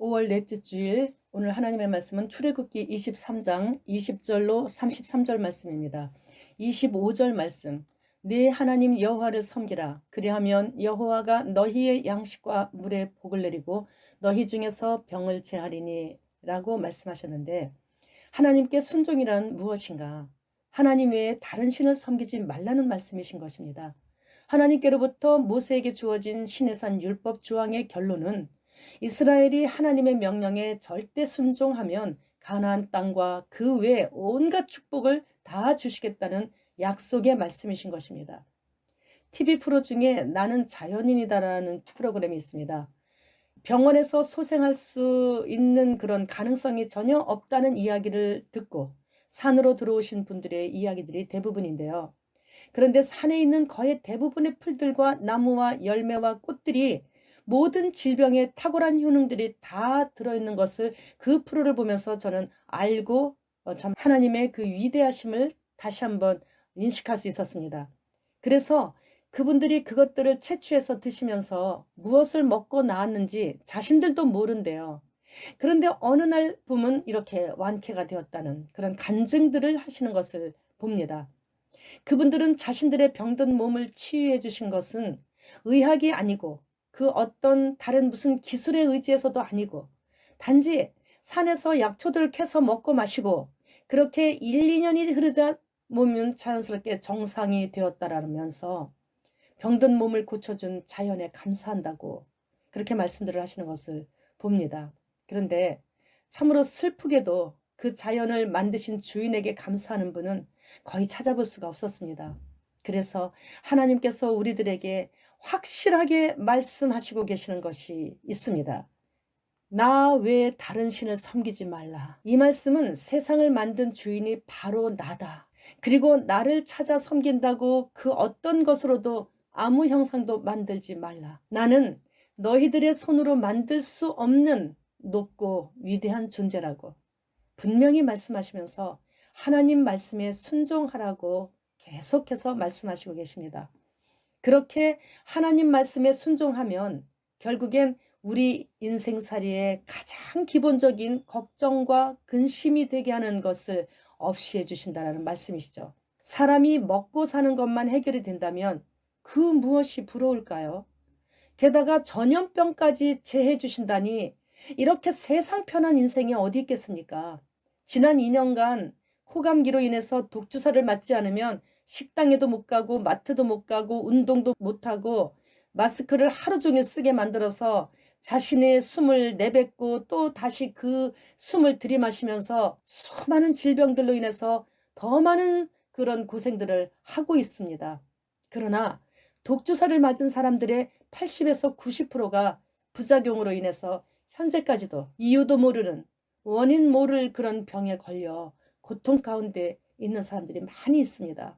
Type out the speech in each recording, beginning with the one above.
5월 넷째 주일, 오늘 하나님의 말씀은 출애굽기 23장 20절로 33절 말씀입니다. 25절 말씀, 네 하나님 여호와를 섬기라. 그리하면 여호와가 너희의 양식과 물에 복을 내리고 너희 중에서 병을 제하리니 라고 말씀하셨는데, 하나님께 순종이란 무엇인가? 하나님 외에 다른 신을 섬기지 말라는 말씀이신 것입니다. 하나님께로부터 모세에게 주어진 시내산 율법 조항의 결론은 이스라엘이 하나님의 명령에 절대 순종하면 가나안 땅과 그 외 온갖 축복을 다 주시겠다는 약속의 말씀이신 것입니다. TV 프로 중에 나는 자연인이다라는 프로그램이 있습니다. 병원에서 소생할 수 있는 그런 가능성이 전혀 없다는 이야기를 듣고 산으로 들어오신 분들의 이야기들이 대부분인데요. 그런데 산에 있는 거의 대부분의 풀들과 나무와 열매와 꽃들이 모든 질병에 탁월한 효능들이 다 들어있는 것을 그 프로를 보면서 저는 알고 참 하나님의 그 위대하심을 다시 한번 인식할 수 있었습니다. 그래서 그분들이 그것들을 채취해서 드시면서 무엇을 먹고 나았는지 자신들도 모른대요. 그런데 어느 날 보면 이렇게 완쾌가 되었다는 그런 간증들을 하시는 것을 봅니다. 그분들은 자신들의 병든 몸을 치유해 주신 것은 의학이 아니고 그 어떤 다른 무슨 기술에 의지해서도 아니고 단지 산에서 약초들을 캐서 먹고 마시고 그렇게 1, 2년이 흐르자 몸은 자연스럽게 정상이 되었다라면서 병든 몸을 고쳐준 자연에 감사한다고 그렇게 말씀들을 하시는 것을 봅니다. 그런데 참으로 슬프게도 그 자연을 만드신 주인에게 감사하는 분은 거의 찾아볼 수가 없었습니다. 그래서 하나님께서 우리들에게 확실하게 말씀하시고 계시는 것이 있습니다. 나 외에 다른 신을 섬기지 말라. 이 말씀은 세상을 만든 주인이 바로 나다. 그리고 나를 찾아 섬긴다고 그 어떤 것으로도 아무 형상도 만들지 말라. 나는 너희들의 손으로 만들 수 없는 높고 위대한 존재라고 분명히 말씀하시면서 하나님 말씀에 순종하라고 계속해서 말씀하시고 계십니다. 그렇게 하나님 말씀에 순종하면 결국엔 우리 인생살이의 가장 기본적인 걱정과 근심이 되게 하는 것을 없이 해주신다는 말씀이시죠. 사람이 먹고 사는 것만 해결이 된다면 그 무엇이 부러울까요? 게다가 전염병까지 제해 주신다니 이렇게 세상 편한 인생이 어디 있겠습니까? 지난 2년간 코감기로 인해서 독주사를 맞지 않으면 식당에도 못 가고 마트도 못 가고 운동도 못 하고 마스크를 하루 종일 쓰게 만들어서 자신의 숨을 내뱉고 또 다시 그 숨을 들이마시면서 수많은 질병들로 인해서 더 많은 그런 고생들을 하고 있습니다. 그러나 독주사를 맞은 사람들의 80에서 90%가 부작용으로 인해서 현재까지도 이유도 모르는 원인 모를 그런 병에 걸려 고통 가운데 있는 사람들이 많이 있습니다.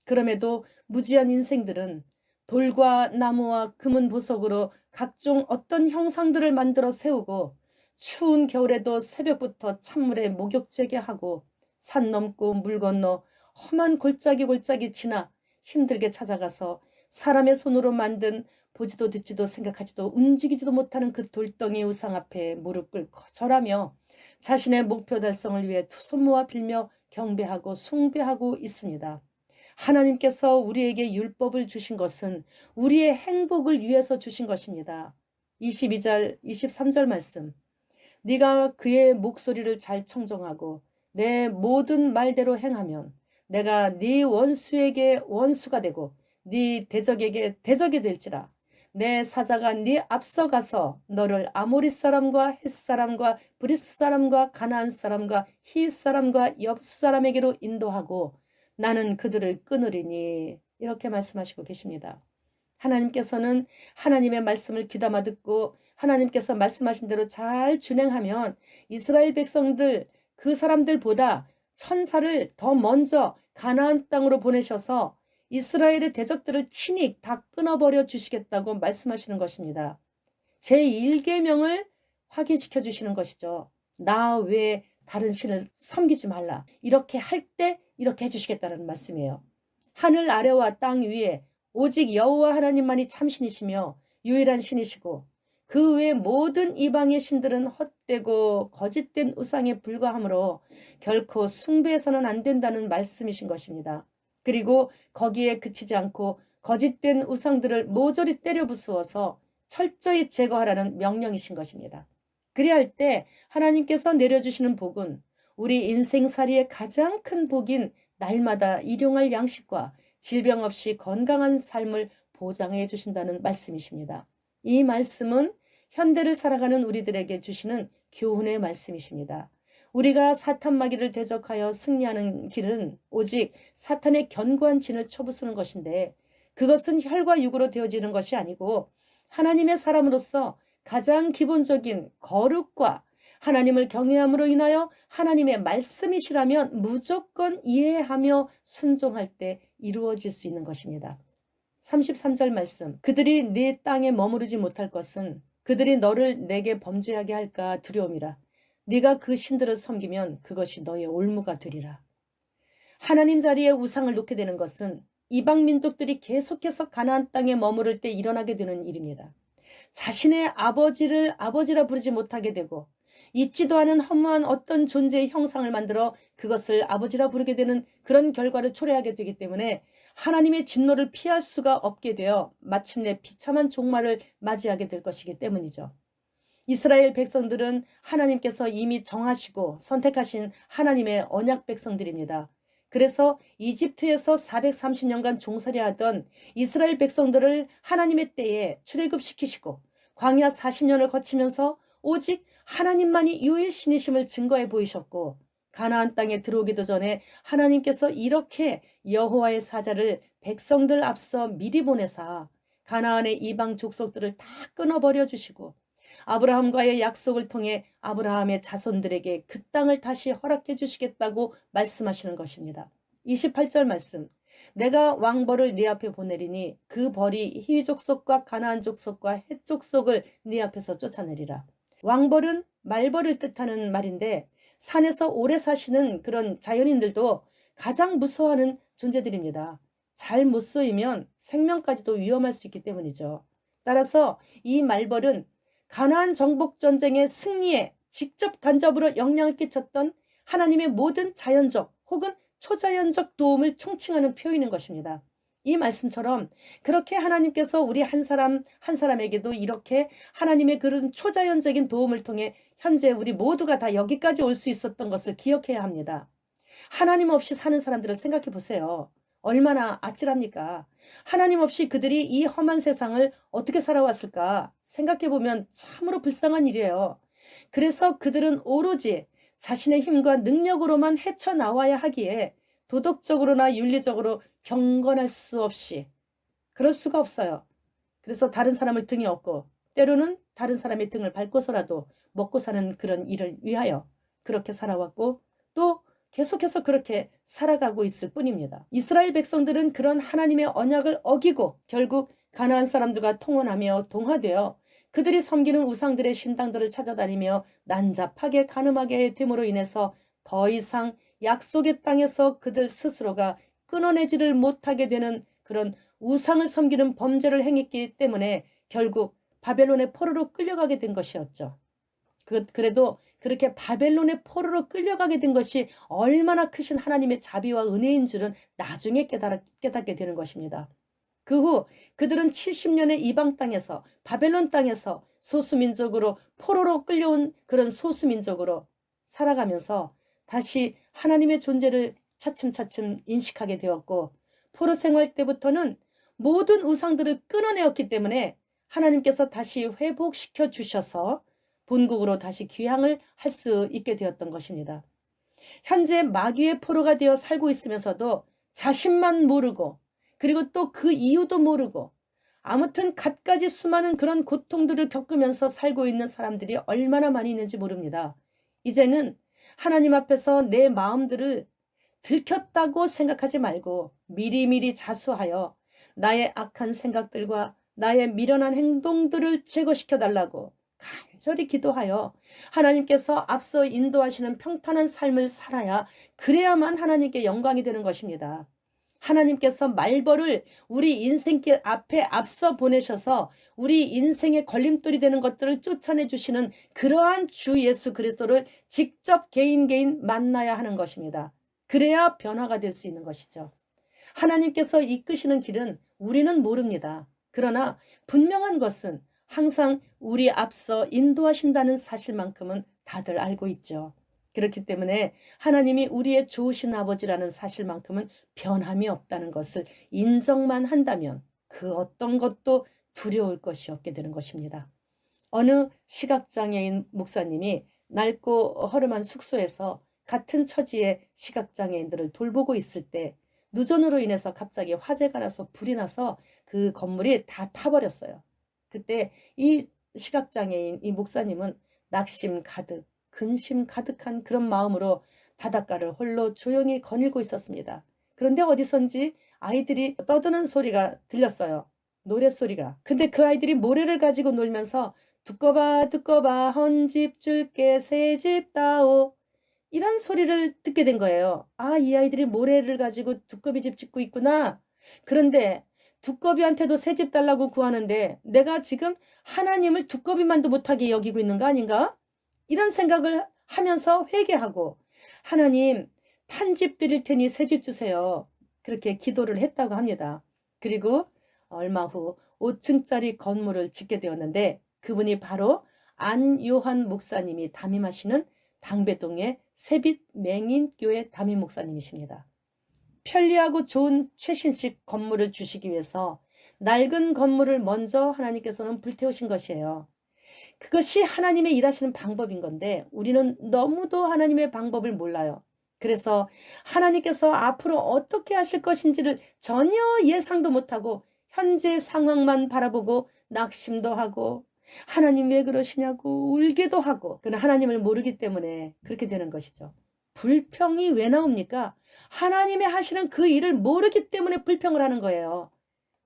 그럼에도 무지한 인생들은 돌과 나무와 금은 보석으로 각종 어떤 형상들을 만들어 세우고 추운 겨울에도 새벽부터 찬물에 목욕제게 하고 산 넘고 물 건너 험한 골짜기 지나 힘들게 찾아가서 사람의 손으로 만든 보지도 듣지도 생각하지도 움직이지도 못하는 그 돌덩이 우상 앞에 무릎 꿇고 절하며 자신의 목표 달성을 위해 두 손 모아 빌며 경배하고 숭배하고 있습니다. 하나님께서 우리에게 율법을 주신 것은 우리의 행복을 위해서 주신 것입니다. 22절, 23절 말씀. 네가 그의 목소리를 잘 청종하고 내 모든 말대로 행하면 내가 네 원수에게 원수가 되고 네 대적에게 대적이 될지라. 내 사자가 네 앞서가서 너를 아모리 사람과 헷 사람과 브리스 사람과 가나안 사람과 히윗 사람과 여부스 사람에게로 인도하고 나는 그들을 끊으리니 이렇게 말씀하시고 계십니다. 하나님께서는 하나님의 말씀을 귀담아 듣고 하나님께서 말씀하신 대로 잘 준행하면 이스라엘 백성들 그 사람들보다 천사를 더 먼저 가나안 땅으로 보내셔서 이스라엘의 대적들을 친히 다 끊어버려 주시겠다고 말씀하시는 것입니다. 제1계명을 확인시켜 주시는 것이죠. 나 외에 다른 신을 섬기지 말라. 이렇게 할 때 이렇게 해주시겠다는 말씀이에요. 하늘 아래와 땅 위에 오직 여호와 하나님만이 참신이시며 유일한 신이시고 그 외 모든 이방의 신들은 헛되고 거짓된 우상에 불과하므로 결코 숭배해서는 안 된다는 말씀이신 것입니다. 그리고 거기에 그치지 않고 거짓된 우상들을 모조리 때려 부수어서 철저히 제거하라는 명령이신 것입니다. 그리할 때 하나님께서 내려주시는 복은 우리 인생살이의 가장 큰 복인 날마다 일용할 양식과 질병 없이 건강한 삶을 보장해 주신다는 말씀이십니다. 이 말씀은 현대를 살아가는 우리들에게 주시는 교훈의 말씀이십니다. 우리가 사탄 마귀를 대적하여 승리하는 길은 오직 사탄의 견고한 진을 쳐부수는 것인데, 그것은 혈과 육으로 되어지는 것이 아니고 하나님의 사람으로서 가장 기본적인 거룩과 하나님을 경외함으로 인하여 하나님의 말씀이시라면 무조건 이해하며 순종할 때 이루어질 수 있는 것입니다. 33절 말씀. 그들이 네 땅에 머무르지 못할 것은 그들이 너를 내게 범죄하게 할까 두려움이라. 네가 그 신들을 섬기면 그것이 너의 올무가 되리라. 하나님 자리에 우상을 놓게 되는 것은 이방 민족들이 계속해서 가나안 땅에 머무를 때 일어나게 되는 일입니다. 자신의 아버지를 아버지라 부르지 못하게 되고 있지도 않은 허무한 어떤 존재의 형상을 만들어 그것을 아버지라 부르게 되는 그런 결과를 초래하게 되기 때문에 하나님의 진노를 피할 수가 없게 되어 마침내 비참한 종말을 맞이하게 될 것이기 때문이죠. 이스라엘 백성들은 하나님께서 이미 정하시고 선택하신 하나님의 언약 백성들입니다. 그래서 이집트에서 430년간 종살이하던 이스라엘 백성들을 하나님의 때에 출애굽시키시고 광야 40년을 거치면서 오직 하나님만이 유일신이심을 증거해 보이셨고, 가나안 땅에 들어오기도 전에 하나님께서 이렇게 여호와의 사자를 백성들 앞서 미리 보내사 가나안의 이방 족속들을 다 끊어버려 주시고 아브라함과의 약속을 통해 아브라함의 자손들에게 그 땅을 다시 허락해 주시겠다고 말씀하시는 것입니다. 28절 말씀. 내가 왕벌을 네 앞에 보내리니 그 벌이 히위 족속과 가나안 족속과 헷 족속을 네 앞에서 쫓아내리라. 왕벌은 말벌을 뜻하는 말인데 산에서 오래 사시는 그런 자연인들도 가장 무서워하는 존재들입니다. 잘 못 쏘이면 생명까지도 위험할 수 있기 때문이죠. 따라서 이 말벌은 가나안 정복 전쟁의 승리에 직접 간접으로 영향을 끼쳤던 하나님의 모든 자연적 혹은 초자연적 도움을 총칭하는 표현인 것입니다. 이 말씀처럼 그렇게 하나님께서 우리 한 사람 한 사람에게도 이렇게 하나님의 그런 초자연적인 도움을 통해 현재 우리 모두가 다 여기까지 올 수 있었던 것을 기억해야 합니다. 하나님 없이 사는 사람들을 생각해 보세요. 얼마나 아찔합니까? 하나님 없이 그들이 이 험한 세상을 어떻게 살아왔을까 생각해 보면 참으로 불쌍한 일이에요. 그래서 그들은 오로지 자신의 힘과 능력으로만 헤쳐나와야 하기에 도덕적으로나 윤리적으로 경건할 수 없이 그럴 수가 없어요. 그래서 다른 사람을 등에 업고 때로는 다른 사람의 등을 밟고서라도 먹고 사는 그런 일을 위하여 그렇게 살아왔고 또 계속해서 그렇게 살아가고 있을 뿐입니다. 이스라엘 백성들은 그런 하나님의 언약을 어기고 결국 가나안 사람들과 통혼하며 동화되어 그들이 섬기는 우상들의 신당들을 찾아다니며 난잡하게 가늠하게 됨으로 인해서 더 이상 약속의 땅에서 그들 스스로가 끊어내지를 못하게 되는 그런 우상을 섬기는 범죄를 행했기 때문에 결국 바벨론의 포로로 끌려가게 된 것이었죠. 그래도 그렇게 바벨론의 포로로 끌려가게 된 것이 얼마나 크신 하나님의 자비와 은혜인 줄은 나중에 깨닫게 되는 것입니다. 그 후 그들은 70년의 이방 땅에서 바벨론 땅에서 소수민족으로 포로로 끌려온 그런 소수민족으로 살아가면서 다시 하나님의 존재를 차츰차츰 인식하게 되었고, 포로 생활 때부터는 모든 우상들을 끊어내었기 때문에 하나님께서 다시 회복시켜 주셔서 본국으로 다시 귀향을 할 수 있게 되었던 것입니다. 현재 마귀의 포로가 되어 살고 있으면서도 자신만 모르고 그리고 또 그 이유도 모르고 아무튼 갖가지 수많은 그런 고통들을 겪으면서 살고 있는 사람들이 얼마나 많이 있는지 모릅니다. 이제는 하나님 앞에서 내 마음들을 들켰다고 생각하지 말고 미리미리 자수하여 나의 악한 생각들과 나의 미련한 행동들을 제거시켜 달라고 간절히 기도하여 하나님께서 앞서 인도하시는 평탄한 삶을 살아야 그래야만 하나님께 영광이 되는 것입니다. 하나님께서 말벌을 우리 인생길 앞에 앞서 보내셔서 우리 인생의 걸림돌이 되는 것들을 쫓아내 주시는 그러한 주 예수 그리스도를 직접 개인 만나야 하는 것입니다. 그래야 변화가 될 수 있는 것이죠. 하나님께서 이끄시는 길은 우리는 모릅니다. 그러나 분명한 것은 항상 우리 앞서 인도하신다는 사실만큼은 다들 알고 있죠. 그렇기 때문에 하나님이 우리의 좋으신 아버지라는 사실만큼은 변함이 없다는 것을 인정만 한다면 그 어떤 것도 두려울 것이 없게 되는 것입니다. 어느 시각장애인 목사님이 낡고 허름한 숙소에서 같은 처지의 시각장애인들을 돌보고 있을 때 누전으로 인해서 갑자기 화재가 나서 불이 나서 그 건물이 다 타버렸어요. 그때 이 시각장애인 이 목사님은 낙심 가득, 근심 가득한 그런 마음으로 바닷가를 홀로 조용히 거닐고 있었습니다. 그런데 어디선지 아이들이 떠드는 소리가 들렸어요. 노랫소리가. 근데 그 아이들이 모래를 가지고 놀면서 두꺼봐 두꺼봐 헌집 줄게 새집 다오 이런 소리를 듣게 된 거예요. 아, 이 아이들이 모래를 가지고 두꺼비 집 짓고 있구나. 그런데 두꺼비한테도 새 집 달라고 구하는데 내가 지금 하나님을 두꺼비만도 못하게 여기고 있는 거 아닌가? 이런 생각을 하면서 회개하고 하나님 탄 집 드릴 테니 새 집 주세요. 그렇게 기도를 했다고 합니다. 그리고 얼마 후 5층짜리 건물을 짓게 되었는데 그분이 바로 안요한 목사님이 담임하시는 당배동의 새빛 맹인교회 담임 목사님이십니다. 편리하고 좋은 최신식 건물을 주시기 위해서 낡은 건물을 먼저 하나님께서는 불태우신 것이에요. 그것이 하나님의 일하시는 방법인 건데 우리는 너무도 하나님의 방법을 몰라요. 그래서 하나님께서 앞으로 어떻게 하실 것인지를 전혀 예상도 못하고 현재 상황만 바라보고 낙심도 하고 하나님 왜 그러시냐고 울기도 하고 그러나 하나님을 모르기 때문에 그렇게 되는 것이죠. 불평이 왜 나옵니까? 하나님의 하시는 그 일을 모르기 때문에 불평을 하는 거예요.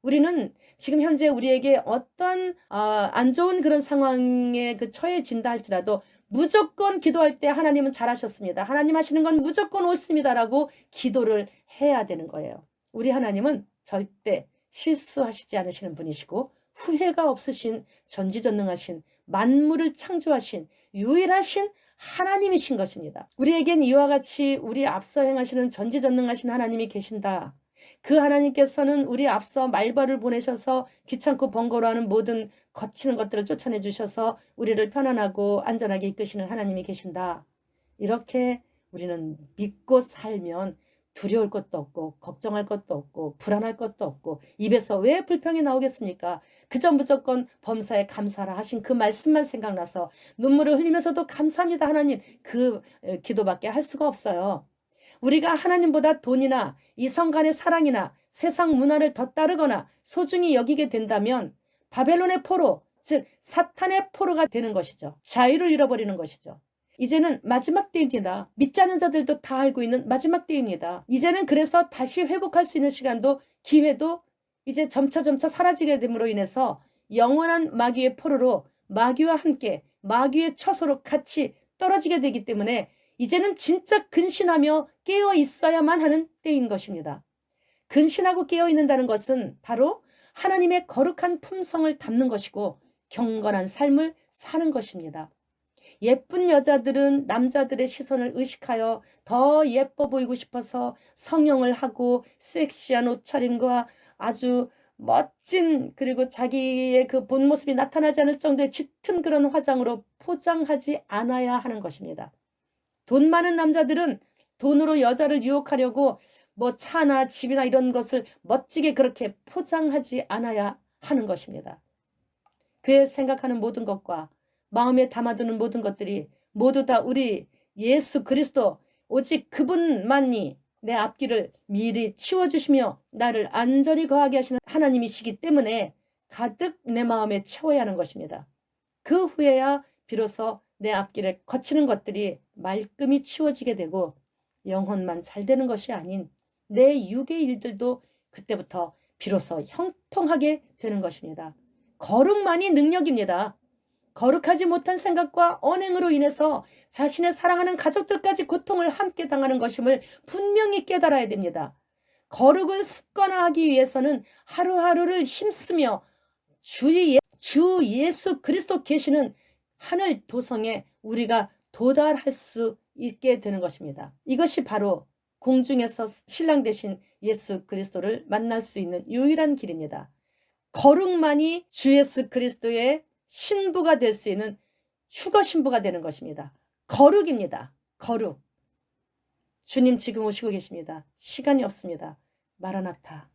우리는 지금 현재 우리에게 어떤 안 좋은 그런 상황에 처해진다 할지라도 무조건 기도할 때 하나님은 잘하셨습니다. 하나님 하시는 건 무조건 옳습니다라고 기도를 해야 되는 거예요. 우리 하나님은 절대 실수하시지 않으시는 분이시고 후회가 없으신 전지전능하신 만물을 창조하신 유일하신 하나님이신 것입니다. 우리에겐 이와 같이 우리 앞서 행하시는 전지전능하신 하나님이 계신다. 그 하나님께서는 우리 앞서 말벌을 보내셔서 귀찮고 번거로워하는 모든 거치는 것들을 쫓아내 주셔서 우리를 편안하고 안전하게 이끄시는 하나님이 계신다. 이렇게 우리는 믿고 살면 두려울 것도 없고 걱정할 것도 없고 불안할 것도 없고 입에서 왜 불평이 나오겠습니까? 그저 무조건 범사에 감사라 하신 그 말씀만 생각나서 눈물을 흘리면서도 감사합니다 하나님 그 기도밖에 할 수가 없어요. 우리가 하나님보다 돈이나 이성 간의 사랑이나 세상 문화를 더 따르거나 소중히 여기게 된다면 바벨론의 포로, 즉 사탄의 포로가 되는 것이죠. 자유를 잃어버리는 것이죠. 이제는 마지막 때입니다. 믿지 않는 자들도 다 알고 있는 마지막 때입니다. 이제는 그래서 다시 회복할 수 있는 시간도 기회도 이제 점차 사라지게 됨으로 인해서 영원한 마귀의 포로로 마귀와 함께 마귀의 처소로 같이 떨어지게 되기 때문에 이제는 진짜 근신하며 깨어 있어야만 하는 때인 것입니다. 근신하고 깨어 있는다는 것은 바로 하나님의 거룩한 품성을 담는 것이고 경건한 삶을 사는 것입니다. 예쁜 여자들은 남자들의 시선을 의식하여 더 예뻐 보이고 싶어서 성형을 하고 섹시한 옷차림과 아주 멋진 그리고 자기의 그 본 모습이 나타나지 않을 정도의 짙은 그런 화장으로 포장하지 않아야 하는 것입니다. 돈 많은 남자들은 돈으로 여자를 유혹하려고 뭐 차나 집이나 이런 것을 멋지게 그렇게 포장하지 않아야 하는 것입니다. 그의 생각하는 모든 것과 마음에 담아두는 모든 것들이 모두 다 우리 예수 그리스도 오직 그분만이 내 앞길을 미리 치워주시며 나를 안전히 거하게 하시는 하나님이시기 때문에 가득 내 마음에 채워야 하는 것입니다. 그 후에야 비로소 내 앞길에 거치는 것들이 말끔히 치워지게 되고 영혼만 잘 되는 것이 아닌 내 육의 일들도 그때부터 비로소 형통하게 되는 것입니다. 거룩만이 능력입니다. 거룩하지 못한 생각과 언행으로 인해서 자신의 사랑하는 가족들까지 고통을 함께 당하는 것임을 분명히 깨달아야 됩니다. 거룩을 습관화하기 위해서는 하루하루를 힘쓰며 주 예수 그리스도 계시는 하늘 도성에 우리가 도달할 수 있게 되는 것입니다. 이것이 바로 공중에서 신랑 되신 예수 그리스도를 만날 수 있는 유일한 길입니다. 거룩만이 주 예수 그리스도의 신부가 될 수 있는 휴거 신부가 되는 것입니다. 거룩입니다. 거룩. 주님 지금 오시고 계십니다. 시간이 없습니다. 마라나타.